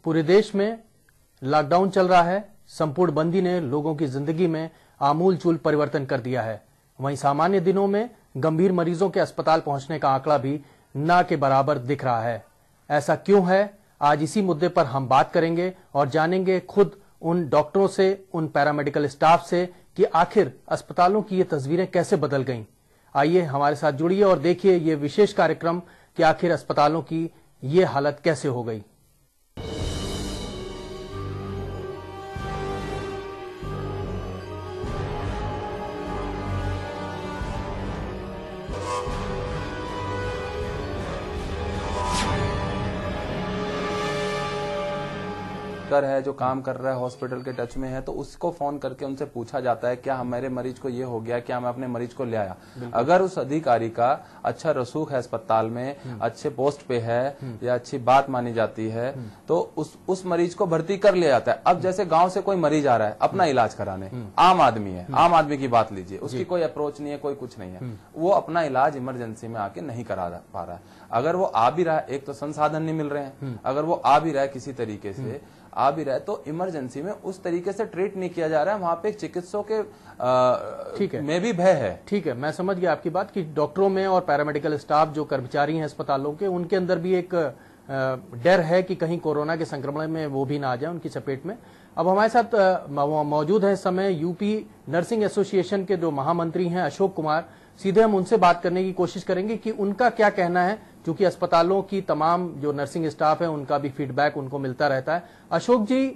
पूरे देश में लॉकडाउन चल रहा है। संपूर्ण बंदी ने लोगों की जिंदगी में आमूल-चूल परिवर्तन कर दिया है। वहीं सामान्य दिनों में गंभीर मरीजों के अस्पताल पहुंचने का आंकड़ा भी ना के बराबर दिख रहा है। ऐसा क्यों है, आज इसी मुद्दे पर हम बात करेंगे और जानेंगे खुद उन डॉक्टरों से, उन पैरामेडिकल स्टाफ से कि आखिर अस्पतालों की ये तस्वीरें कैसे बदल गईं। आइए हमारे साथ जुड़िए और देखिए ये विशेष कार्यक्रम कि आखिर अस्पतालों की ये हालत कैसे हो गई। है जो काम कर रहा है, हॉस्पिटल के टच में है, तो उसको फोन करके उनसे पूछा जाता है क्या हमारे मरीज को ये हो गया, क्या मैं अपने मरीज को ले आया। अगर उस अधिकारी का अच्छा रसूख है अस्पताल में, अच्छे पोस्ट पे है या अच्छी बात मानी जाती है, तो उस मरीज को भर्ती कर लिया जाता है। अब जैसे गांव से कोई मरीज आ रहा है अपना इलाज कराने, आम आदमी है, आम आदमी की बात लीजिए, उसकी कोई अप्रोच नहीं है, कोई कुछ नहीं है, वो अपना इलाज इमरजेंसी में आके नहीं करा पा रहा है। अगर वो आ भी रहा है, एक तो संसाधन नहीं मिल रहे हैं, अगर वो आ भी रहा है किसी तरीके से आ भी रहा है तो इमरजेंसी में उस तरीके से ट्रीट नहीं किया जा रहा है। वहां पे चिकित्सकों के में भी भय है। ठीक है, मैं समझ गया आपकी बात कि डॉक्टरों में और पैरामेडिकल स्टाफ जो कर्मचारी हैं अस्पतालों के, उनके अंदर भी एक डर है कि कहीं कोरोना के संक्रमण में वो भी ना आ जाए उनकी चपेट में। अब हमारे साथ मौजूद है इस समय यूपी नर्सिंग एसोसिएशन के जो महामंत्री हैं अशोक कुमार। सीधे हम उनसे बात करने की कोशिश करेंगे कि उनका क्या कहना है, क्योंकि अस्पतालों की तमाम जो नर्सिंग स्टाफ है उनका भी फीडबैक उनको मिलता रहता है। अशोक जी,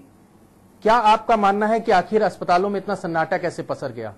क्या आपका मानना है कि आखिर अस्पतालों में इतना सन्नाटा कैसे पसर गया?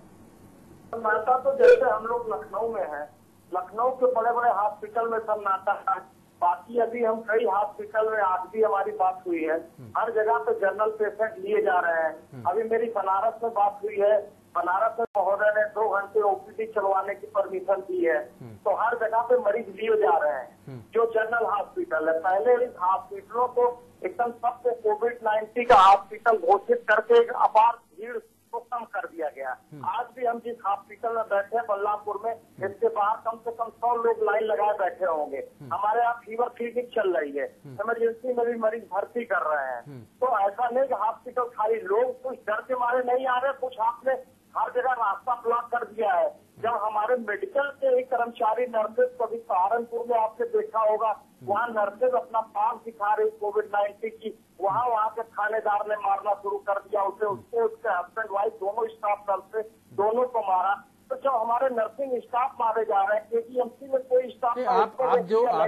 सन्नाटा तो जैसे हम लोग लखनऊ में है, लखनऊ के बड़े बड़े हॉस्पिटल में सन्नाटा है। बाकी अभी हम कई हॉस्पिटल में आज भी हमारी बात हुई है, हर जगह पे जनरल पेशेंट लिए जा रहे हैं। अभी मेरी बनारस में बात हुई है, बनारस में महोदय ने 2 घंटे ओपीडी चलवाने की परमिशन दी है, तो हर जगह पे मरीज लिए जा रहे हैं। जो जनरल हॉस्पिटल है, पहले इन हॉस्पिटलों को एकदम सबको कोविड-19 का हॉस्पिटल घोषित करके एक अपार भीड़ को कम कर दिया गया। आज भी हम जिस हॉस्पिटल में बैठे हैं बल्लापुर में, इसके बाहर कम से कम 100 लोग लाइन लगाए बैठे होंगे। हमारे यहाँ फीवर क्लिनिक चल रही है, इमरजेंसी में भी मरीज भर्ती कर रहे हैं। तो ऐसा नहीं कि हॉस्पिटल खाली, लोग कुछ डर के मारे नहीं आ रहे, कुछ आपने हर जगह रास्ता ब्लॉक कर दिया है। जब हमारे मेडिकल के एक कर्मचारी नर्सेज कभी सहारनपुर में आपने देखा होगा, वहाँ नर्सेज अपना पास दिखा रही कोविड-19 की, वहाँ के थानेदार ने मारना शुरू कर दिया उसे, उसको उसके हस्बैंड वाइफ दोनों स्टाफ नर्सेज दोनों को मारा। तो जब हमारे नर्सिंग स्टाफ मारे जा रहे हैं, केजीएमसी में कोई स्टाफ आप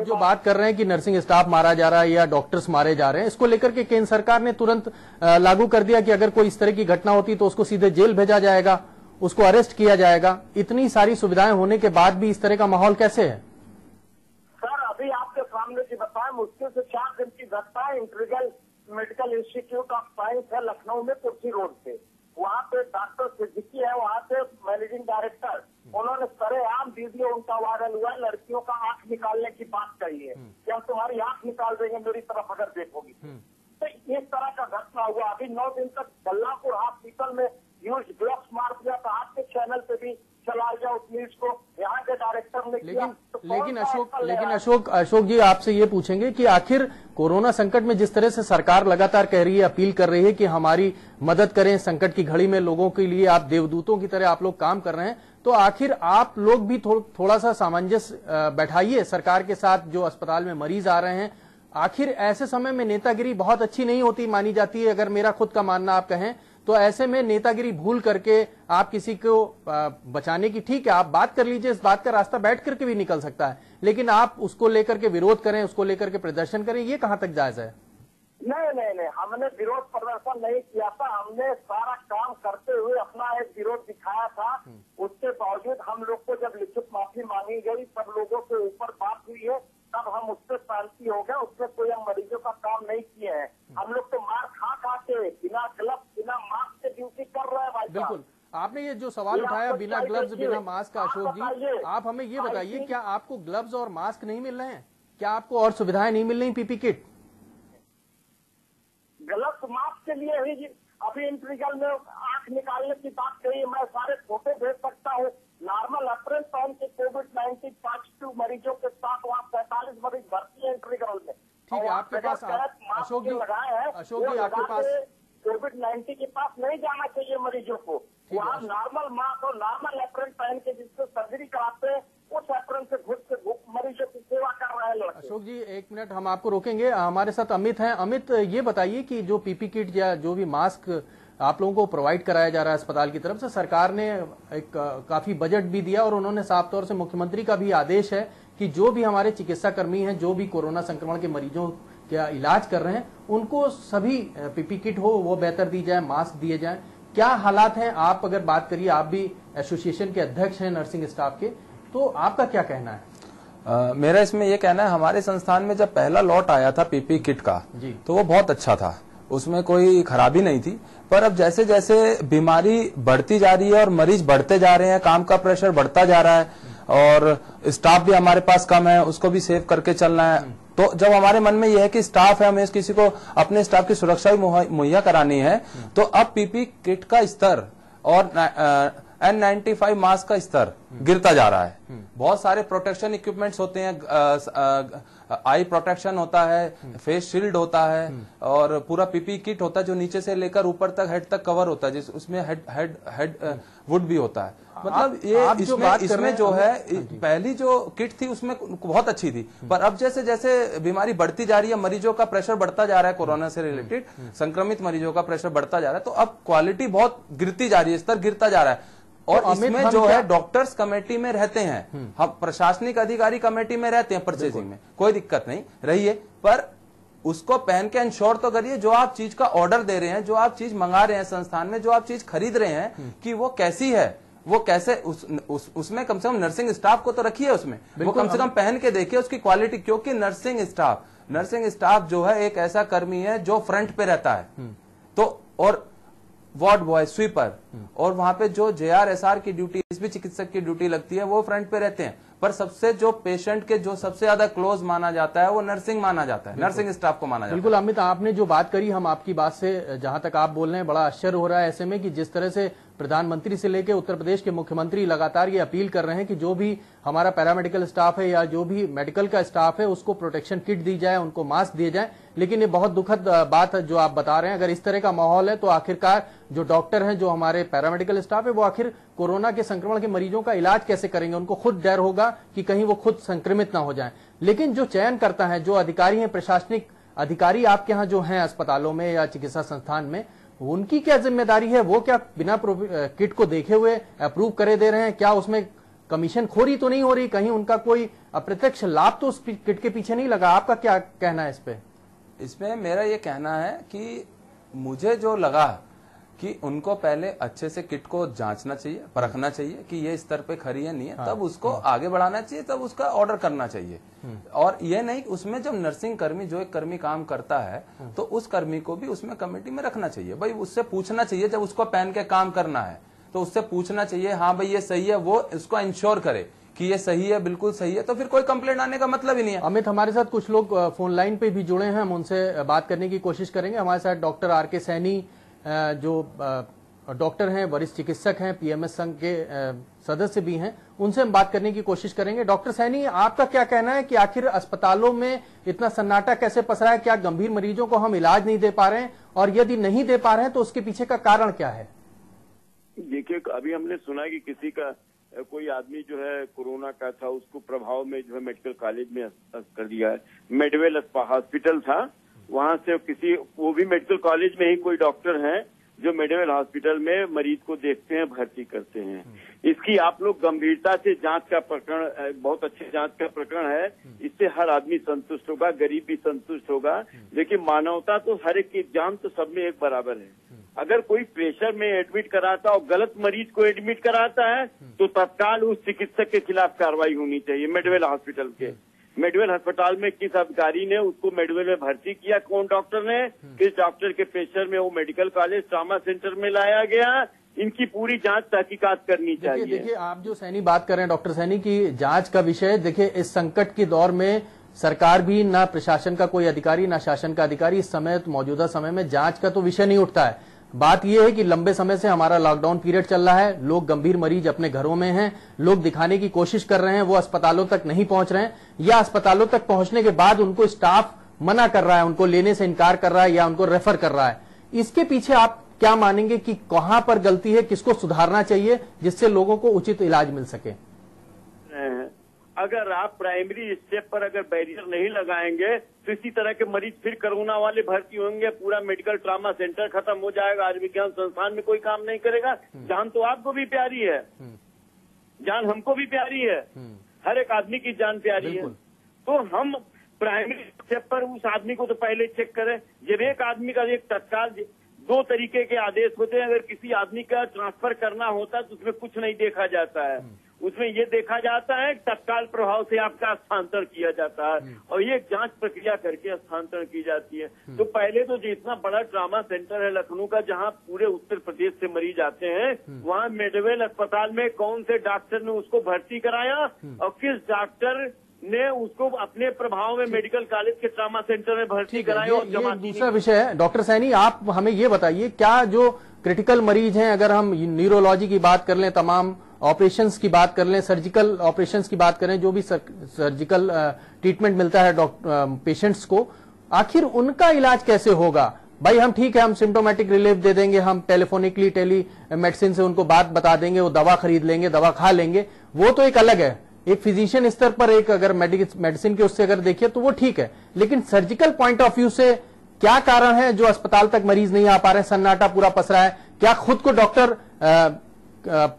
जो बात कर रहे हैं कि नर्सिंग स्टाफ मारा जा रहा है या डॉक्टर्स मारे जा रहे हैं, इसको लेकर के केंद्र सरकार ने तुरंत लागू कर दिया कि अगर कोई इस तरह की घटना होती तो उसको सीधे जेल भेजा जाएगा, उसको अरेस्ट किया जाएगा। इतनी सारी सुविधाएं होने के बाद भी इस तरह का माहौल कैसे है? सर, अभी आपके सामने की बताएं, मुश्किल से 4 दिन की घटना है। Integral medical institute of science है लखनऊ में, कुर्सी रोड पे। वहाँ पे डॉक्टर सिद्दीकी है, वहाँ पे मैनेजिंग डायरेक्टर, उन्होंने सरेआम वीडियो उनका वायरल हुआ, लड़कियों का आंख निकालने की बात कही है कि हम तुम्हारी आंख निकाल देंगे मेरी तरफ अगर देखोगी। तो इस तरह का घटना हुआ। अभी 9 दिन तक बल्लापुर हॉस्पिटल में यूज ग्लव्स मार दिया था, आपके चैनल पे भी चला गया उस न्यूज को, यहाँ के डायरेक्टर ने किया। लेकिन अशोक जी, आपसे ये पूछेंगे कि आखिर कोरोना संकट में जिस तरह से सरकार लगातार कह रही है, अपील कर रही है कि हमारी मदद करें, संकट की घड़ी में लोगों के लिए आप देवदूतों की तरह आप लोग काम कर रहे हैं, तो आखिर आप लोग भी थोड़ा सा सामंजस्य बैठाइए सरकार के साथ। जो अस्पताल में मरीज आ रहे हैं, आखिर ऐसे समय में नेतागिरी बहुत अच्छी नहीं होती मानी जाती है, अगर मेरा खुद का मानना आप कहें तो। ऐसे में नेतागिरी भूल करके आप किसी को बचाने की, ठीक है आप बात कर लीजिए, इस बात का रास्ता बैठ करके भी निकल सकता है, लेकिन आप उसको लेकर के विरोध करें, उसको लेकर के प्रदर्शन करें, ये कहां तक जायज है? नहीं, हमने विरोध प्रदर्शन नहीं किया था। हमने सारा काम करते हुए अपना एक विरोध दिखाया था। उसके बावजूद हम लोग को जब लिखित माफी मांगी गई, सब लोगों के ऊपर बात हुई है, तब हम उससे शांति हो गया। उससे कोई हम मरीजों का काम नहीं किए हैं। हम लोग तो मार खा के बिना ग्लव्स बिना मास्क के ड्यूटी कर रहे हैं भाई। बिल्कुल, आपने ये जो सवाल उठाया बिना ग्लव्स बिना मास्क का, अशोक जी आप हमें ये बताइए, क्या आपको ग्लव्स और मास्क नहीं मिल रहे हैं? क्या आपको और सुविधाएं नहीं मिल रही, पीपी किट? ग्लव्स मास्क के लिए ही अभी इंटीग्रल में आंख निकालने की बात कही, मैं सारे फोटो भेज सकता हूँ। नॉर्मल अप्रैल पहन के कोविड-19 पॉजिटिव मरीजों के साथ वहाँ 45 मरीज भर्ती है इंटीग्रल में। ठीक है, आपके पास अशोक जी आपके पास कोविड-19 के पास नहीं जाना चाहिए मरीजों को। वहाँ नॉर्मल मास्क और नॉर्मल एप्रन पहन के जिसको सर्जरी कराते हैं उस एप्रन से घुस के मरीजों की सेवा कर रहे हैं लड़के। अशोक जी 1 मिनट हम आपको रोकेंगे। हमारे साथ अमित हैं। अमित, ये बताइए कि जो पीपी किट या जो भी मास्क आप लोगों को प्रोवाइड कराया जा रहा है अस्पताल की तरफ से, सरकार ने एक काफी बजट भी दिया और उन्होंने साफ तौर से मुख्यमंत्री का भी आदेश है कि जो भी हमारे चिकित्सा कर्मी हैं, जो भी कोरोना संक्रमण के मरीजों का इलाज कर रहे हैं, उनको सभी पीपी किट हो वो बेहतर दी जाए, मास्क दिए जाए। क्या हालात हैं? आप अगर बात करिए, आप भी एसोसिएशन के अध्यक्ष हैं नर्सिंग स्टाफ के, तो आपका क्या कहना है? मेरा इसमें ये कहना है, हमारे संस्थान में जब पहला लॉट आया था पीपी किट का तो वो बहुत अच्छा था, उसमें कोई खराबी नहीं थी। पर अब जैसे जैसे बीमारी बढ़ती जा रही है और मरीज बढ़ते जा रहे हैं, काम का प्रेशर बढ़ता जा रहा है और स्टाफ भी हमारे पास कम है, उसको भी सेव करके चलना है। तो जब हमारे मन में यह है कि स्टाफ है, हमें किसी को अपने स्टाफ की सुरक्षा भी मुहैया करानी है, तो अब पीपी किट का स्तर और N95 मास्क का स्तर गिरता जा रहा है। बहुत सारे प्रोटेक्शन इक्विपमेंट्स होते हैं, आई प्रोटेक्शन होता है, फेस शील्ड होता है और पूरा पीपी किट होता है जो नीचे से लेकर ऊपर तक हेड तक कवर होता है, उसमें हेड वुड भी होता है। मतलब ये इसमें जो है पहली जो किट थी उसमें बहुत अच्छी थी, पर अब जैसे जैसे बीमारी बढ़ती जा रही है, मरीजों का प्रेशर बढ़ता जा रहा है, कोरोना से रिलेटेड संक्रमित मरीजों का प्रेशर बढ़ता जा रहा है, तो अब क्वालिटी बहुत गिरती जा रही है, स्तर गिरता जा रहा है। और तो इसमें जो है डॉक्टर्स कमेटी में रहते हैं, हम प्रशासनिक अधिकारी कमेटी में रहते हैं, परचेजिंग में कोई दिक्कत नहीं रही है, पर उसको पहन के इंश्योर तो करिए जो आप चीज का ऑर्डर दे रहे हैं, जो आप चीज मंगा रहे हैं संस्थान में, जो आप चीज खरीद रहे हैं कि वो कैसी है, वो कैसे उसमें कम से कम नर्सिंग स्टाफ को तो रखिए, उसमें वो कम से कम पहन के देखिए उसकी क्वालिटी, क्योंकि नर्सिंग स्टाफ जो है एक ऐसा कर्मी है जो फ्रंट पे रहता है। तो और वार्ड बॉय, स्वीपर और वहां पे जो JRSR की ड्यूटी, इस भी चिकित्सक की ड्यूटी लगती है, वो फ्रंट पे रहते हैं। पर सबसे जो पेशेंट के जो सबसे ज्यादा क्लोज माना जाता है वो नर्सिंग माना जाता है, नर्सिंग स्टाफ को माना जाता है। बिल्कुल अमित, आपने जो बात करी, हम आपकी बात से जहां तक आप बोल रहे हैं बड़ा आश्चर्य हो रहा है ऐसे में कि जिस तरह से प्रधानमंत्री से लेकर उत्तर प्रदेश के मुख्यमंत्री लगातार ये अपील कर रहे हैं कि जो भी हमारा पैरामेडिकल स्टाफ है या जो भी मेडिकल का स्टाफ है उसको प्रोटेक्शन किट दी जाए, उनको मास्क दिए जाए। लेकिन ये बहुत दुखद बात है जो आप बता रहे हैं। अगर इस तरह का माहौल है तो आखिरकार जो डॉक्टर हैं, जो हमारे पैरामेडिकल स्टाफ है, वो आखिर कोरोना के संक्रमण के मरीजों का इलाज कैसे करेंगे? उनको खुद डर होगा कि कहीं वो खुद संक्रमित ना हो जाएं। लेकिन जो चयन करता है, जो अधिकारी हैं, प्रशासनिक अधिकारी आपके यहाँ जो हैं अस्पतालों में या चिकित्सा संस्थान में, उनकी क्या जिम्मेदारी है? वो क्या बिना किट को देखे हुए अप्रूव करे दे रहे हैं? क्या उसमें कमीशन खोरी तो नहीं हो रही? कहीं उनका कोई अप्रत्यक्ष लाभ तो उस किट के पीछे नहीं लगा? आपका क्या कहना है इस पे? इसमें मेरा ये कहना है कि मुझे जो लगा कि उनको पहले अच्छे से किट को जांचना चाहिए, परखना चाहिए कि ये स्तर पे खरी है नहीं है, तब उसको आगे बढ़ाना चाहिए, तब उसका ऑर्डर करना चाहिए। और ये नहीं, उसमें जब नर्सिंग कर्मी, जो एक कर्मी काम करता है, तो उस कर्मी को भी उसमें कमेटी में रखना चाहिए। भाई उससे पूछना चाहिए, जब उसको पहन के काम करना है तो उससे पूछना चाहिए, हाँ भाई ये सही है, वो उसको इंश्योर करे कि ये सही है, बिल्कुल सही है, तो फिर कोई कंप्लेंट आने का मतलब ही नहीं है। अमित, हमारे साथ कुछ लोग फोन लाइन पे भी जुड़े हैं, हम उनसे बात करने की कोशिश करेंगे। हमारे साथ डॉक्टर RK सैनी जो डॉक्टर हैं, वरिष्ठ चिकित्सक हैं, PMS संघ के सदस्य भी हैं, उनसे हम बात करने की कोशिश करेंगे। डॉक्टर सैनी, आपका क्या कहना है कि आखिर अस्पतालों में इतना सन्नाटा कैसे पसरा है? क्या गंभीर मरीजों को हम इलाज नहीं दे पा रहे हैं? और यदि नहीं दे पा रहे हैं तो उसके पीछे का कारण क्या है? देखिए, अभी हमने सुना कि किसी का कोई आदमी जो है कोरोना का था, उसको प्रभाव में जो है मेडिकल कॉलेज में कर दिया है। मेडवेल हॉस्पिटल था, वहां से किसी, वो भी मेडिकल कॉलेज में ही कोई डॉक्टर हैं जो मेडवेल हॉस्पिटल में मरीज को देखते हैं, भर्ती करते हैं। इसकी आप लोग गंभीरता से जांच का प्रकरण, बहुत अच्छे जांच का प्रकरण है, इससे हर आदमी संतुष्ट होगा, गरीब भी संतुष्ट होगा। देखिए, मानवता तो हर एक की जान तो सब में एक बराबर है। अगर कोई प्रेशर में एडमिट कराता और गलत मरीज को एडमिट कराता है तो तत्काल उस चिकित्सक के खिलाफ कार्रवाई होनी चाहिए। मेडवेल हॉस्पिटल के, मेडवेल अस्पताल में किस अधिकारी ने उसको मेडवेल में भर्ती किया, कौन डॉक्टर ने, किस डॉक्टर के प्रेशर में वो मेडिकल कॉलेज ट्रॉमा सेंटर में लाया गया, इनकी पूरी जांच तहकीकात करनी चाहिए। देखिए, आप जो सैनी बात कर रहे हैं, डॉक्टर सैनी, की जांच का विषय, देखिए इस संकट के दौर में सरकार भी, ना प्रशासन का कोई अधिकारी, ना शासन का अधिकारी इस समय, मौजूदा समय में जांच का तो विषय नहीं उठता है। बात यह है कि लंबे समय से हमारा लॉकडाउन पीरियड चल रहा है, लोग गंभीर मरीज अपने घरों में हैं, लोग दिखाने की कोशिश कर रहे हैं, वो अस्पतालों तक नहीं पहुंच रहे हैं, या अस्पतालों तक पहुंचने के बाद उनको स्टाफ मना कर रहा है, उनको लेने से इनकार कर रहा है या उनको रेफर कर रहा है। इसके पीछे आप क्या मानेंगे कि कहां पर गलती है, किसको सुधारना चाहिए जिससे लोगों को उचित इलाज मिल सके? अगर आप प्राइमरी स्टेप पर अगर बैरियर नहीं लगाएंगे तो इसी तरह के मरीज फिर कोरोना वाले भर्ती होंगे, पूरा मेडिकल ट्रामा सेंटर खत्म हो जाएगा, आयुर्विज्ञान संस्थान में कोई काम नहीं करेगा। जान तो आपको भी प्यारी है, जान हमको भी प्यारी है, हर एक आदमी की जान प्यारी है। तो हम प्राइमरी स्टेप पर उस आदमी को तो पहले चेक करें। जब एक आदमी का एक तत्काल 2 तरीके के आदेश होते हैं, अगर किसी आदमी का ट्रांसफर करना होता है तो उसमें कुछ नहीं देखा जाता है, उसमें ये देखा जाता है तत्काल प्रभाव से आपका हस्तांतरण किया जाता है और ये जांच प्रक्रिया करके हस्तांतरण की जाती है। तो पहले तो जितना बड़ा ट्रामा सेंटर है लखनऊ का, जहां पूरे उत्तर प्रदेश से मरीज आते हैं, वहां मेडवेल अस्पताल में कौन से डॉक्टर ने उसको भर्ती कराया और किस डॉक्टर ने उसको अपने प्रभाव में मेडिकल कॉलेज के ट्रामा सेंटर में भर्ती कराया। और ये दूसरा विषय है। डॉक्टर सैनी, आप हमें ये बताइए, क्या जो क्रिटिकल मरीज हैं, अगर हम न्यूरोलॉजी की बात कर लें, तमाम ऑपरेशंस की बात कर लें, सर्जिकल ऑपरेशंस की बात करें, जो भी सर्जिकल ट्रीटमेंट मिलता है पेशेंट्स को, आखिर उनका इलाज कैसे होगा? भाई हम ठीक है, हम सिम्टोमेटिक रिलीफ दे देंगे, हम टेलीफोनिकली टेली मेडिसिन से उनको बात बता देंगे, वो दवा खरीद लेंगे, दवा खा लेंगे, वो तो एक अलग है। एक फिजिशियन स्तर पर एक अगर मेडिसिन के उससे अगर देखिए तो वो ठीक है, लेकिन सर्जिकल पॉइंट ऑफ व्यू से क्या कारण है जो अस्पताल तक मरीज नहीं आ पा रहे हैं, सन्नाटा पूरा पसरा है? क्या खुद को डॉक्टर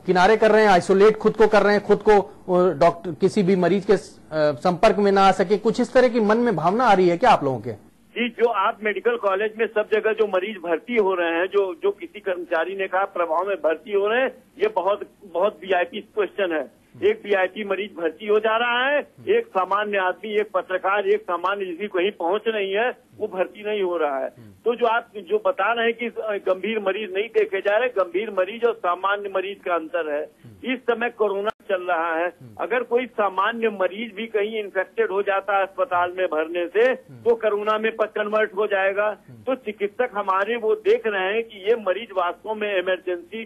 किनारे कर रहे हैं, आइसोलेट खुद को कर रहे हैं, खुद को डॉक्टर किसी भी मरीज के संपर्क में ना आ सके? कुछ इस तरह की मन में भावना आ रही है क्या आप लोगों के? जी, जो आप मेडिकल कॉलेज में सब जगह जो मरीज भर्ती हो रहे हैं, जो किसी कर्मचारी ने कहा प्रभाव में भर्ती हो रहे हैं, ये बहुत वीआईपी क्वेश्चन है। एक वीआईपी मरीज भर्ती हो जा रहा है, एक सामान्य आदमी, एक पत्रकार, एक सामान्य जिसकी कहीं पहुंच नहीं है, वो भर्ती नहीं हो रहा है। तो जो आप जो बता रहे हैं कि गंभीर मरीज नहीं देखे जा रहे, गंभीर मरीज और सामान्य मरीज का अंतर है। इस समय कोरोना चल रहा है, अगर कोई सामान्य मरीज भी कहीं इन्फेक्टेड हो जाता है अस्पताल में भरने से, तो कोरोना में कन्वर्ट हो जाएगा। तो चिकित्सक हमारे वो देख रहे हैं कि ये मरीज वास्तव में इमरजेंसी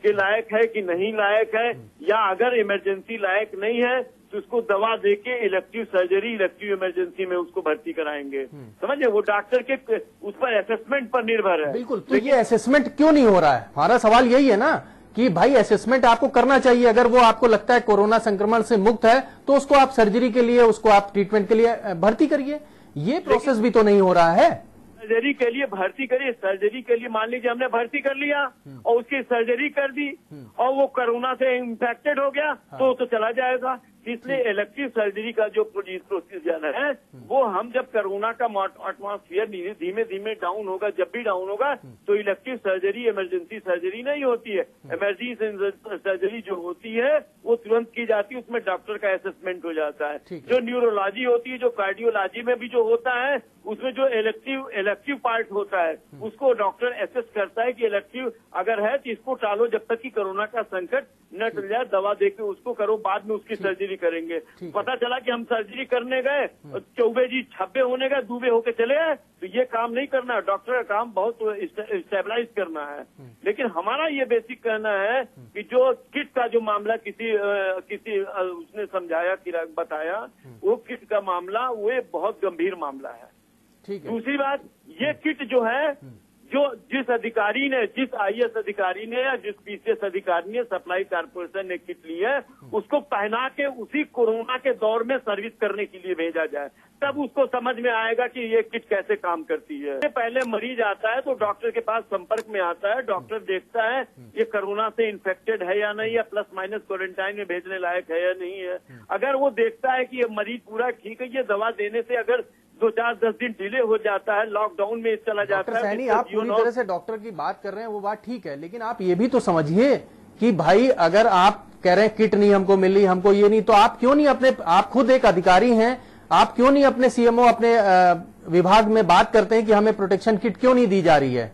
के लायक है कि नहीं लायक है, या अगर इमरजेंसी लायक नहीं है तो उसको दवा देके इलेक्टिव सर्जरी, इलेक्टिव इमरजेंसी में उसको भर्ती कराएंगे। समझे, वो डॉक्टर के उस पर असेसमेंट पर निर्भर है। बिल्कुल। तो ये असेसमेंट क्यों नहीं हो रहा है? हमारा सवाल यही है ना कि भाई असेसमेंट आपको करना चाहिए। अगर वो आपको लगता है कोरोना संक्रमण से मुक्त है तो उसको आप सर्जरी के लिए, उसको आप ट्रीटमेंट के लिए भर्ती करिए। ये प्रोसेस भी तो नहीं हो रहा है। सर्जरी के लिए भर्ती करिए, सर्जरी के लिए मान लीजिए हमने भर्ती कर लिया और उसकी सर्जरी कर दी और वो कोरोना से इन्फेक्टेड हो गया, तो चला जाएगा। इसलिए इलेक्टिव सर्जरी का जो प्रोसीजर है, वो हम जब कोरोना का एटमॉस्फेयर धीमे धीमे डाउन होगा, जब भी डाउन होगा, तो इलेक्टिव सर्जरी इमरजेंसी सर्जरी नहीं होती है। इमरजेंसी सर्जरी जो होती है वो तुरंत की जाती है, उसमें डॉक्टर का असेसमेंट हो जाता है। जो न्यूरोलॉजी होती है, जो कार्डियोलॉजी में भी जो होता है, उसमें जो इलेक्टिव पार्ट होता है, उसको डॉक्टर एसेस करता है कि इलेक्टिव अगर है तो इसको टालो जब तक कि कोरोना का संकट न टल जाए, दवा देके उसको करो, बाद में उसकी सर्जरी करेंगे। पता चला कि हम सर्जरी करने गए, चौबे जी छब्बे होने गए, दूबे होके चले आए, तो ये काम नहीं करना है। डॉक्टर का काम बहुत स्टेबलाइज करना है। लेकिन हमारा ये बेसिक कहना है कि जो किट का जो मामला किसी उसने समझाया, बताया, वो किट का मामला वो बहुत गंभीर मामला है। दूसरी बात, ये किट जो है, जो जिस अधिकारी ने, जिस आईएएस अधिकारी ने या जिस पीसीएस अधिकारी ने सप्लाई कारपोरेशन ने किट ली है, उसको पहना के उसी कोरोना के दौर में सर्विस करने के लिए भेजा जाए, तब उसको समझ में आएगा कि ये किट कैसे काम करती है। पहले मरीज आता है तो डॉक्टर के पास संपर्क में आता है, डॉक्टर देखता है ये कोरोना से इन्फेक्टेड है या नहीं, या प्लस माइनस क्वारंटाइन में भेजने लायक है या नहीं है। अगर वो देखता है कि ये मरीज पूरा ठीक है, ये दवा देने से अगर 2-4-10 दिन डिले हो जाता है, लॉकडाउन में चला जाता है। सैनी, आप पूरी तरह से डॉक्टर की बात कर रहे हैं, वो बात ठीक है, लेकिन आप ये भी तो समझिए कि भाई अगर आप कह रहे हैं किट नहीं हमको मिली, हमको ये नहीं, तो आप क्यों नहीं अपने, आप खुद एक अधिकारी हैं, आप क्यों नहीं अपने सीएमओ, अपने विभाग में बात करते हैं कि हमें प्रोटेक्शन किट क्यों नहीं दी जा रही है?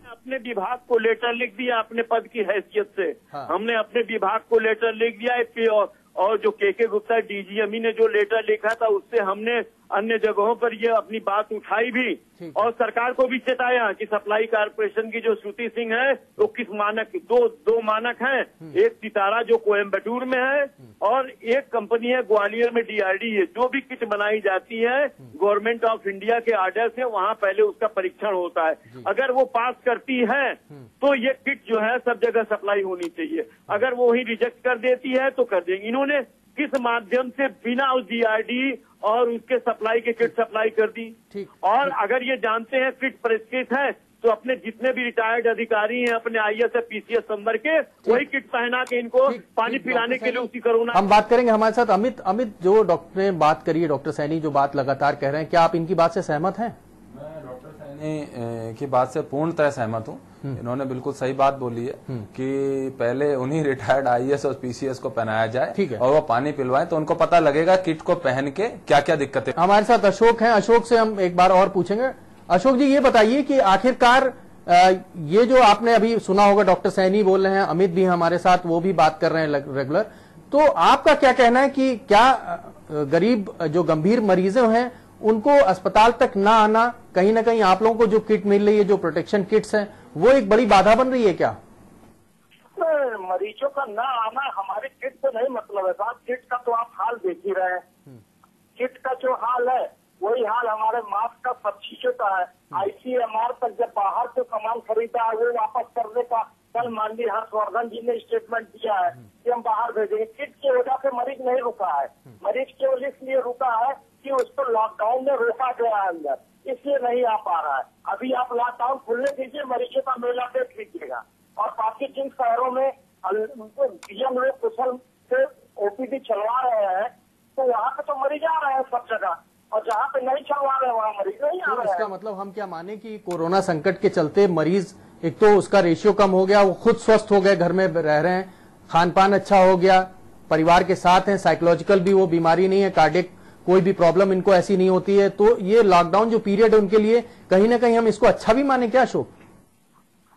अपने विभाग को लेटर लिख दिया अपने पद की हैसियत से। हाँ। हमने अपने विभाग को लेटर लिख दिया और जो के गुप्ता डीजीएमई ने जो लेटर लिखा था, उससे हमने अन्य जगहों पर ये अपनी बात उठाई भी और सरकार को भी चेताया कि सप्लाई कारपोरेशन की जो श्रुति सिंह है, वो किस मानक, दो मानक हैं, एक सितारा जो कोयम्बटूर में है और एक कंपनी है ग्वालियर में DRD है, जो भी किट बनाई जाती है गवर्नमेंट ऑफ इंडिया के आर्डर से, वहाँ पहले उसका परीक्षण होता है। अगर वो पास करती है तो ये किट जो है सब जगह सप्लाई होनी चाहिए। अगर वो ही रिजेक्ट कर देती है तो कर देंगे। इन्होंने किस माध्यम से बिना उस DRD और उसके सप्लाई के किट सप्लाई कर दी। और अगर ये जानते हैं किट परिष्कृत है तो अपने जितने भी रिटायर्ड अधिकारी हैं अपने IAS PCS नंबर के, वही किट पहना के इनको पानी पिलाने के लिए उसी कोरोना। हम बात करेंगे हमारे साथ अमित जो डॉक्टर ने बात करी है, डॉक्टर सैनी जो बात लगातार कह रहे हैं, क्या आप इनकी बात से सहमत हैं? मैं डॉक्टर सैनी की बात से पूर्णतः सहमत हूँ। इन्होंने बिल्कुल सही बात बोली है कि पहले उन्हीं रिटायर्ड IAS और PCS को पहनाया जाए और वो पानी पिलवाएं तो उनको पता लगेगा किट को पहन के क्या क्या दिक्कतें। हमारे साथ अशोक हैं, अशोक से हम एक बार और पूछेंगे। अशोक जी, ये बताइए कि आखिरकार ये जो आपने अभी सुना होगा, डॉक्टर सैनी बोल रहे हैं, अमित भी हमारे साथ वो भी बात कर रहे हैं रेगुलर, तो आपका क्या कहना है कि क्या गरीब जो गंभीर मरीज हैं उनको अस्पताल तक ना आना, कहीं ना कहीं आप लोगों को जो किट मिल रही है, जो प्रोटेक्शन किट्स हैं, वो एक बड़ी बाधा बन रही है क्या? मरीजों का ना आना हमारे किट से नहीं मतलब है साहब। किट का तो आप हाल देख ही रहे हैं। किट का जो हाल है वही हाल हमारे मास्क का, सब चीजों का है। ICMR तक जब बाहर से सामान खरीदा है वो वापस करने का कल माननीय हर्षवर्धन जी ने स्टेटमेंट दिया है कि हम बाहर भेजेंगे। किट की वजह से मरीज नहीं रुका है। मरीज केवल इसलिए रुका है कि उसको लॉकडाउन में रोका गया है अंदर, इसलिए नहीं आ पा रहा है। अभी आप लॉकडाउन खुलने दीजिए, मरीजों का मेला देख लीजिएगा। और बाकी जिन शहरों में PM लोग कुशल से OPD चलवा रहे हैं तो वहाँ पे तो मरीज आ रहे हैं सब जगह, और जहाँ पे नहीं चलवा रहे वहाँ मरीज नहीं आ रहे हैं। इसका मतलब हम क्या माने कि कोरोना संकट के चलते मरीज, एक तो उसका रेशियो कम हो गया, वो खुद स्वस्थ हो गए, घर में रह रहे हैं, खान पान अच्छा हो गया, परिवार के साथ हैं, साइकोलॉजिकल भी वो बीमारी नहीं है, कार्डियक कोई भी प्रॉब्लम इनको ऐसी नहीं होती है, तो ये लॉकडाउन जो पीरियड है उनके लिए कहीं ना कहीं हम इसको अच्छा भी माने क्या अशोक?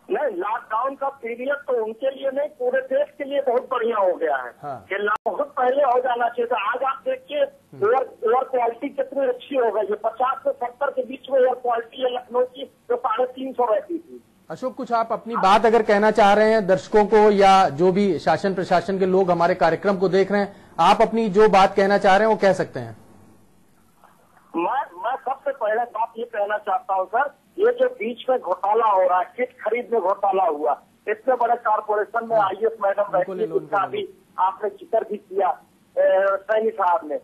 नहीं, लॉकडाउन का पीरियड तो उनके लिए नहीं, पूरे देश के लिए बहुत बढ़िया हो गया है। कि बहुत पहले हो जाना चाहिए था। आज आप देखिए एयर क्वालिटी कितनी अच्छी हो गई है। 50 से 70 के बीच में एयर क्वालिटी है लखनऊ की, जो 350 रहती थी। अशोक, कुछ आप अपनी बात अगर कहना चाह रहे हैं दर्शकों को, या जो भी शासन प्रशासन के लोग हमारे कार्यक्रम को देख रहे हैं, आप अपनी जो बात कहना चाह रहे हैं वो कह सकते हैं। मैं सबसे पहले बात ये कहना चाहता हूँ सर, ये जो बीच में घोटाला हो रहा है, किट खरीद में घोटाला हुआ, इतने बड़े कारपोरेशन में IAS मैडम बैठी है, जिसका भी आपने जिक्र भी किया सैनी साहब ने,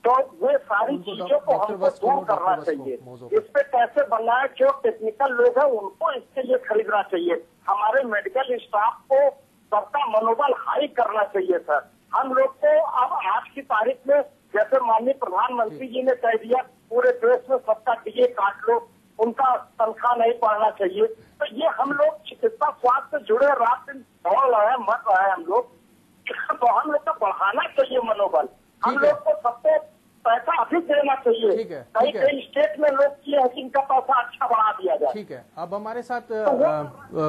तो वे सारी चीजों को हमको दूर करना चाहिए। इस पे कैसे बनाए, जो टेक्निकल लोग हैं उनको इसके लिए खरीदना चाहिए। हमारे मेडिकल स्टाफ को सबका मनोबल हाई करना चाहिए सर। हम लोग को अब आज की तारीख में, जैसे माननीय प्रधानमंत्री जी ने कह दिया पूरे देश में सबका DA काट लो, उनका तनख्वाह नहीं बढ़ना चाहिए, तो ये हम लोग चिकित्सा स्वास्थ्य से जुड़े रात दिन दौड़ रहे हैं, मर रहे हैं हम लोग, तो हम लोग को बढ़ाना चाहिए मनोबल। हम लोग को सबको पैसा अधिक देना चाहिए। कई कई स्टेट में लोग किए हैं कि इनका पैसा अच्छा बढ़ा दिया जाए। ठीक है, अब हमारे साथ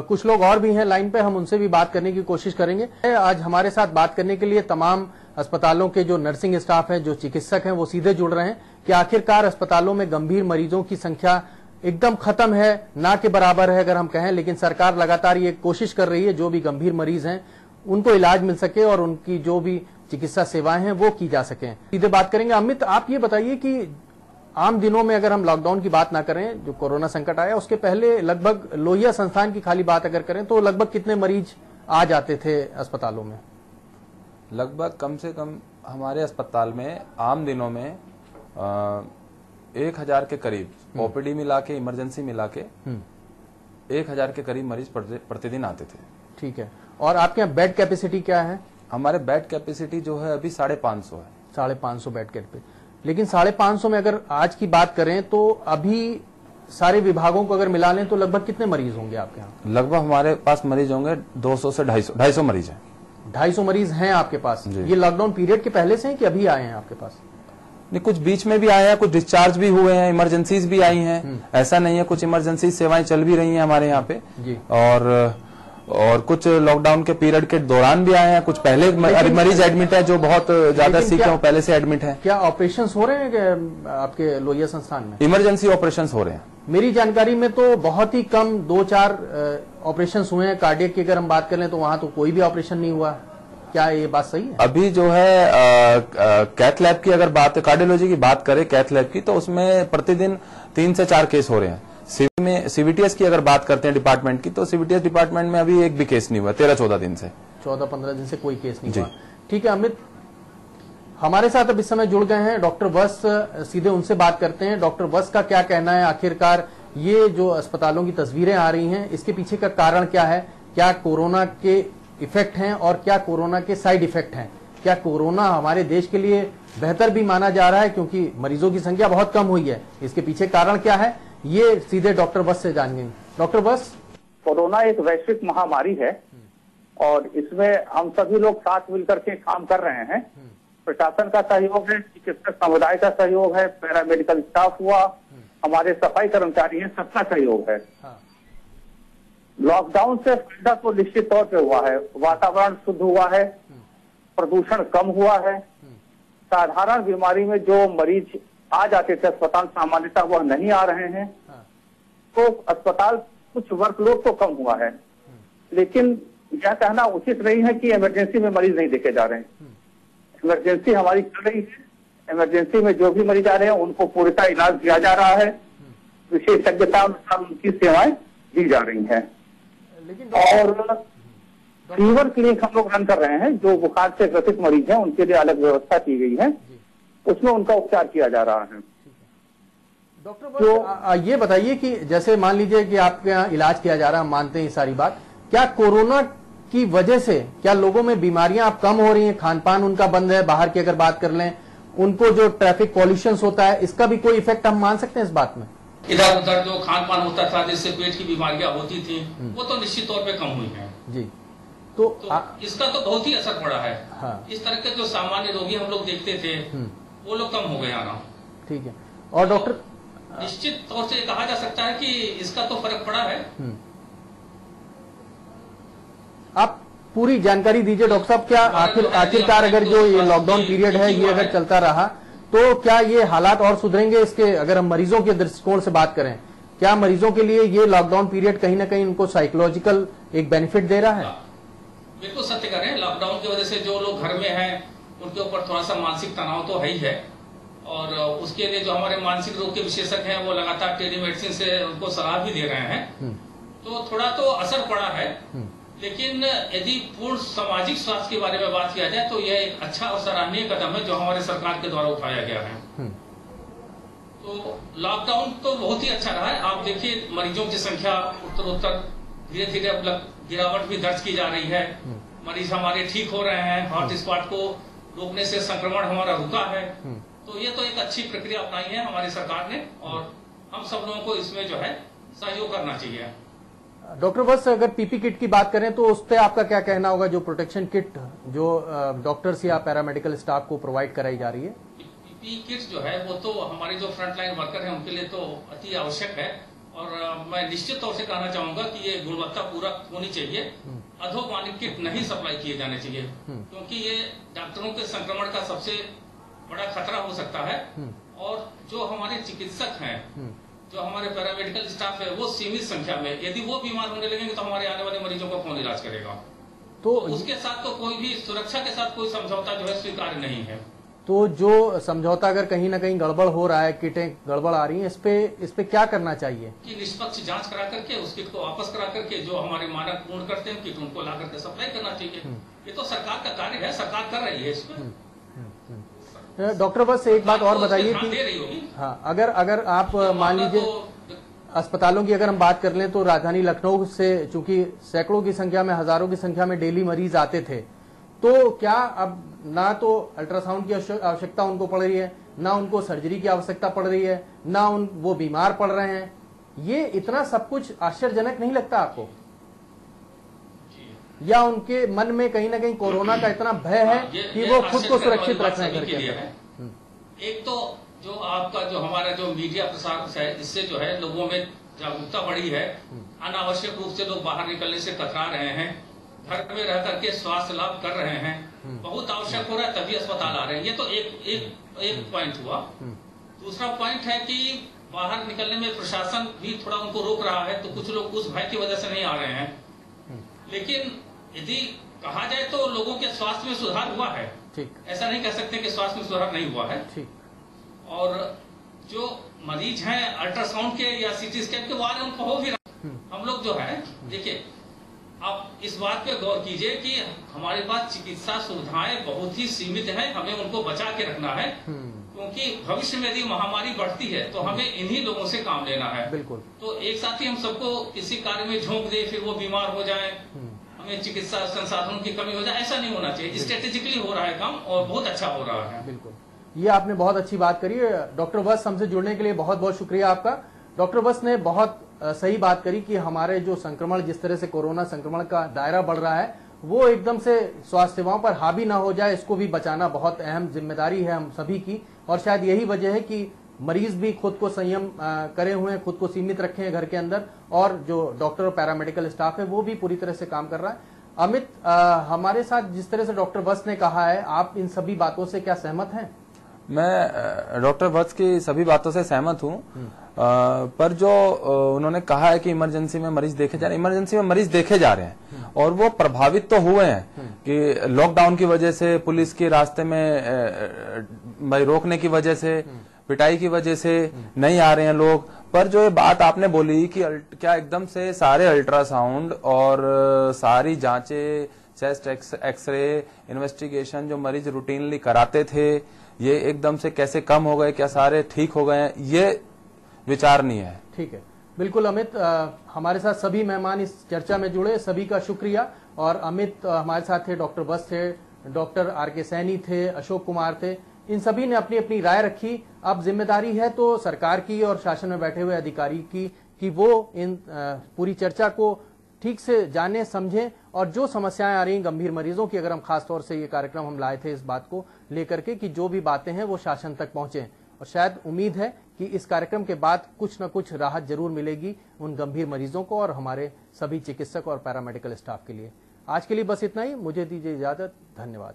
कुछ लोग और भी हैं लाइन पे, हम उनसे भी बात करने की कोशिश करेंगे। आज हमारे साथ बात करने के लिए तमाम अस्पतालों के जो नर्सिंग स्टाफ है, जो चिकित्सक हैं, वो सीधे जुड़ रहे हैं कि आखिरकार अस्पतालों में गंभीर मरीजों की संख्या एकदम खत्म है, ना के बराबर है अगर हम कहें, लेकिन सरकार लगातार ये कोशिश कर रही है जो भी गंभीर मरीज हैं उनको इलाज मिल सके और उनकी जो भी चिकित्सा सेवाएं हैं वो की जा सकें। सीधे बात करेंगे। अमित, आप ये बताइए कि आम दिनों में अगर हम लॉकडाउन की बात ना करें, जो कोरोना संकट आया उसके पहले लगभग लोहिया संस्थान की खाली बात अगर करें तो लगभग कितने मरीज आ जाते थे अस्पतालों में? लगभग कम से कम हमारे अस्पताल में आम दिनों में 1000 के करीब OPD मिला के, इमरजेंसी मिला के 1000 के करीब मरीज प्रतिदिन आते थे। ठीक है, और आपके यहाँ बेड कैपेसिटी क्या है? हमारे बेड कैपेसिटी जो है अभी 550 है। 550 बेड कैपेसिटी, लेकिन 550 में अगर आज की बात करें तो अभी सारे विभागों को अगर मिला लें तो लगभग कितने मरीज होंगे आपके यहाँ? लगभग हमारे पास मरीज होंगे 200 से 250 मरीज हैं। 250 मरीज हैं आपके पास? ये लॉकडाउन पीरियड के पहले से हैं कि अभी आए हैं आपके पास? नहीं, कुछ बीच में भी आए हैं, कुछ डिस्चार्ज भी हुए हैं, इमरजेंसीज भी आई हैं, ऐसा नहीं है, कुछ इमरजेंसी सेवाएं चल भी रही हैं हमारे यहाँ पे जी। और कुछ लॉकडाउन के पीरियड के दौरान भी आए हैं, कुछ पहले मरीज एडमिट है जो बहुत ज्यादा सीख है, पहले से एडमिट है। क्या ऑपरेशन हो रहे हैं आपके लोहिया संस्थान में? इमरजेंसी ऑपरेशन हो रहे हैं। मेरी जानकारी में तो बहुत ही कम 2-4 ऑपरेशन हुए हैं। कार्डियक की अगर हम बात करें तो वहां तो कोई भी ऑपरेशन नहीं हुआ। क्या ये बात सही है? अभी जो है कैथ लैब की अगर बात, कार्डियोलॉजी की बात करें कैथ लैब की, तो उसमें प्रतिदिन 3 से 4 केस हो रहे हैं। सीबीटीएस की अगर बात करते हैं डिपार्टमेंट की, तो सीबीटीएस डिपार्टमेंट में अभी एक भी केस नहीं हुआ 13-14 दिन से। 14-15 दिन से कोई केस नहीं हुआ। ठीक है अमित, हमारे साथ अब इस समय जुड़ गए हैं डॉक्टर वत्स, सीधे उनसे बात करते हैं। डॉक्टर वत्स का क्या कहना है, आखिरकार ये जो अस्पतालों की तस्वीरें आ रही हैं इसके पीछे का कारण क्या है? क्या कोरोना के इफेक्ट हैं और क्या कोरोना के साइड इफेक्ट हैं? क्या कोरोना हमारे देश के लिए बेहतर भी माना जा रहा है क्योंकि मरीजों की संख्या बहुत कम हुई है? इसके पीछे कारण क्या है, ये सीधे डॉक्टर वत्स से जानेंगे। डॉक्टर वत्स, कोरोना एक वैश्विक महामारी है और इसमें हम सभी लोग साथ मिलकर के काम कर रहे हैं। प्रशासन का सहयोग है, चिकित्सक समुदाय का सहयोग है, पैरामेडिकल स्टाफ हुआ, हमारे सफाई कर्मचारी हैं, सबका सहयोग है। लॉकडाउन से फायदा तो निश्चित तौर पे हुआ है, वातावरण शुद्ध हुआ है, प्रदूषण कम हुआ है, साधारण बीमारी में जो मरीज आ जाते थे अस्पताल सामान्यतः वह नहीं आ रहे हैं, तो अस्पताल कुछ वर्कलोड तो कम हुआ है। लेकिन यह कहना उचित नहीं है कि इमरजेंसी में मरीज नहीं देखे जा रहे हैं। इमरजेंसी हमारी चल रही है, इमरजेंसी में जो भी मरीज आ रहे हैं उनको पूर्णतः इलाज दिया जा रहा है, विशेषज्ञता अनुसार उनकी सेवाएं दी जा रही हैं। और फीवर क्लिनिक हम लोग रन कर रहे हैं, जो बुखार से ग्रसित मरीज हैं उनके लिए अलग व्यवस्था की गई है, उसमें उनका उपचार किया जा रहा है। डॉक्टर तो ये बताइए कि जैसे मान लीजिए कि आपके यहाँ इलाज किया जा रहा है, हम मानते हैं ये सारी बात, क्या कोरोना की वजह से क्या लोगों में बीमारियां अब कम हो रही हैं? खान पान उनका बंद है, बाहर की अगर बात कर लें, उनको जो ट्रैफिक पॉल्यूशन होता है इसका भी कोई इफेक्ट हम मान सकते हैं इस बात में? इधर उधर जो खान पान होता था जिससे पेट की बीमारियां होती थी वो तो निश्चित तौर पे कम हुई हैं। जी, तो इसका तो बहुत ही असर पड़ा है। हाँ। इस तरह के जो सामान्य रोगी हम लोग देखते थे वो लोग कम हो गए आना। ठीक है। और डॉक्टर, निश्चित तौर से कहा जा सकता है कि इसका तो फर्क पड़ा है। आप पूरी जानकारी दीजिए डॉक्टर साहब, क्या आखिरकार अगर जो ये लॉकडाउन पीरियड है ये अगर चलता रहा तो क्या ये हालात और सुधरेंगे? इसके अगर हम मरीजों के दृष्टिकोण से बात करें, क्या मरीजों के लिए ये लॉकडाउन पीरियड कहीं ना कहीं उनको साइकोलॉजिकल एक बेनिफिट दे रहा है? बिल्कुल सत्य कह रहे हैं। लॉकडाउन की वजह से जो लोग घर में हैं उनके ऊपर थोड़ा सा मानसिक तनाव तो है ही है, और उसके लिए जो हमारे मानसिक रोग के विशेषज्ञ हैं वो लगातार टेलीमेडिसिन से उनको सलाह भी दे रहे हैं, तो थोड़ा तो असर पड़ा है। लेकिन यदि पूर्ण सामाजिक स्वास्थ्य के बारे में बात किया जाए तो यह एक अच्छा और सराहनीय कदम है जो हमारे सरकार के द्वारा उठाया गया है। तो लॉकडाउन तो बहुत ही अच्छा रहा है। आप देखिए मरीजों की संख्या उत्तरोत्तर धीरे धीरे अब गिरावट भी दर्ज की जा रही है। मरीज हमारे ठीक हो रहे हैं, हॉटस्पॉट को रोकने से संक्रमण हमारा रुका है। तो ये तो एक अच्छी प्रक्रिया अपनाई है हमारी सरकार ने, और हम सब लोगों को इसमें जो है सहयोग करना चाहिए। डॉक्टर बस अगर पीपी किट की बात करें तो उस पर आपका क्या कहना होगा, जो प्रोटेक्शन किट जो डॉक्टर्स या पैरामेडिकल स्टाफ को प्रोवाइड कराई जा रही है? पीपी किट जो है वो तो हमारे जो फ्रंटलाइन वर्कर हैं उनके लिए तो अति आवश्यक है, और मैं निश्चित तौर से कहना चाहूंगा कि ये गुणवत्ता पूरक होनी चाहिए। अधोमानक किट नहीं सप्लाई किए जाने चाहिए, क्योंकि ये डॉक्टरों के संक्रमण का सबसे बड़ा खतरा हो सकता है। और जो हमारे चिकित्सक हैं, जो हमारे पैरामेडिकल स्टाफ है, वो सीमित संख्या में, यदि वो बीमार होने लगेंगे तो हमारे आने वाले मरीजों का कौन इलाज करेगा? तो उसके साथ तो कोई भी सुरक्षा के साथ कोई समझौता जो है स्वीकार्य नहीं है। तो जो समझौता अगर कहीं ना कहीं गड़बड़ हो रहा है, किटें गड़बड़ आ रही हैं, इस पे क्या करना चाहिए? कि निष्पक्ष जांच करा करके उस किट को वापस करा करके जो हमारे मानक पूर्ण करते हैं किट उनको ला करके सप्लाई करना चाहिए। ये तो सरकार का कार्य है, सरकार कर रही है इसमें। डॉक्टर बस एक बात और बताइए कि हाँ, अगर आप मान लीजिए अस्पतालों की अगर हम बात कर लें तो राजधानी लखनऊ से चूंकि सैकड़ों की संख्या में, हजारों की संख्या में डेली मरीज आते थे, तो क्या अब ना तो अल्ट्रासाउंड की आवश्यकता उनको पड़ रही है, ना उनको सर्जरी की आवश्यकता पड़ रही है, ना वो बीमार पड़ रहे हैं? ये इतना सब कुछ आश्चर्यजनक नहीं लगता आपको? या उनके मन में कहीं ना कहीं कोरोना का इतना भय है कि वो खुद को सुरक्षित रख रहे हैं करके? एक तो जो आपका जो हमारा जो मीडिया प्रसार है, इससे जो है लोगों में जागरूकता बढ़ी है। अनावश्यक रूप से लोग बाहर निकलने से कतरा रहे हैं, घर में रह करके स्वास्थ्य लाभ कर रहे हैं। बहुत आवश्यक हो रहा है तभी अस्पताल आ रहे हैं। ये तो एक पॉइंट हुआ। दूसरा पॉइंट है कि बाहर निकलने में प्रशासन भी थोड़ा उनको रोक रहा है, तो कुछ लोग उस भय की वजह से नहीं आ रहे हैं। लेकिन यदि कहा जाए तो लोगों के स्वास्थ्य में सुधार हुआ है। ठीक, ऐसा नहीं कह सकते कि स्वास्थ्य में सुधार नहीं हुआ है। ठीक। और जो मरीज हैं अल्ट्रासाउंड के या सीटी स्कैन के बारे में उनको हो भी रहा। हम लोग जो है देखिए, आप इस बात पे गौर कीजिए कि हमारे पास चिकित्सा सुविधाएं बहुत ही सीमित है, हमें उनको बचा के रखना है, क्योंकि भविष्य में यदि महामारी बढ़ती है तो हमें इन्हीं लोगों से काम लेना है। बिल्कुल। तो एक साथ ही हम सबको किसी कार्य में झोंक दे, फिर वो बीमार हो जाए, हमें चिकित्सा संसाधनों की कमी हो जाए, ऐसा नहीं होना चाहिए। स्ट्रेटेजिकली हो रहा है काम और बहुत अच्छा हो रहा है। बिल्कुल, ये आपने बहुत अच्छी बात करी है। डॉक्टर वत्स, हमसे जुड़ने के लिए बहुत बहुत शुक्रिया आपका। डॉक्टर वत्स ने बहुत सही बात करी कि हमारे जो संक्रमण, जिस तरह से कोरोना संक्रमण का दायरा बढ़ रहा है, वो एकदम से स्वास्थ्य सेवाओं पर हावी ना हो जाए, इसको भी बचाना बहुत अहम जिम्मेदारी है हम सभी की। और शायद यही वजह है कि मरीज भी खुद को संयम करे हुए हैं, खुद को सीमित रखे हैं घर के अंदर, और जो डॉक्टर और पैरामेडिकल स्टाफ है वो भी पूरी तरह से काम कर रहा है। अमित, हमारे साथ जिस तरह से डॉक्टर वत्स ने कहा है, आप इन सभी बातों से क्या सहमत हैं? मैं डॉक्टर वत्स की सभी बातों से सहमत हूं, पर जो उन्होंने कहा है कि इमरजेंसी में मरीज देखे जा रहे हैं, इमरजेंसी में मरीज देखे जा रहे हैं और वो प्रभावित तो हुए हैं कि लॉकडाउन की वजह से, पुलिस के रास्ते में रोकने की वजह से, पिटाई की वजह से नहीं आ रहे हैं लोग। पर जो ये बात आपने बोली कि क्या एकदम से सारे अल्ट्रासाउंड और सारी जांचें, चेस्ट एक्सरे, इन्वेस्टिगेशन जो मरीज रूटीनली कराते थे, ये एकदम से कैसे कम हो गए, क्या सारे ठीक हो गए हैं, ये विचार नहीं है। ठीक है, बिल्कुल अमित, हमारे साथ सभी मेहमान इस चर्चा में जुड़े, सभी का शुक्रिया। और अमित हमारे साथ थे, डॉक्टर वत्स थे, डॉक्टर आर.के. सैनी थे, अशोक कुमार थे, इन सभी ने अपनी अपनी राय रखी। अब जिम्मेदारी है तो सरकार की और शासन में बैठे हुए अधिकारी की कि वो इन पूरी चर्चा को ठीक से जाने, समझें, और जो समस्याएं आ रही हैं गंभीर मरीजों की, अगर हम खासतौर से ये कार्यक्रम हम लाए थे इस बात को लेकर के कि जो भी बातें हैं वो शासन तक पहुंचे। और शायद उम्मीद है कि इस कार्यक्रम के बाद कुछ न कुछ राहत जरूर मिलेगी उन गंभीर मरीजों को और हमारे सभी चिकित्सक और पैरामेडिकल स्टाफ के लिए। आज के लिए बस इतना ही, मुझे दीजिए इजाजत, धन्यवाद।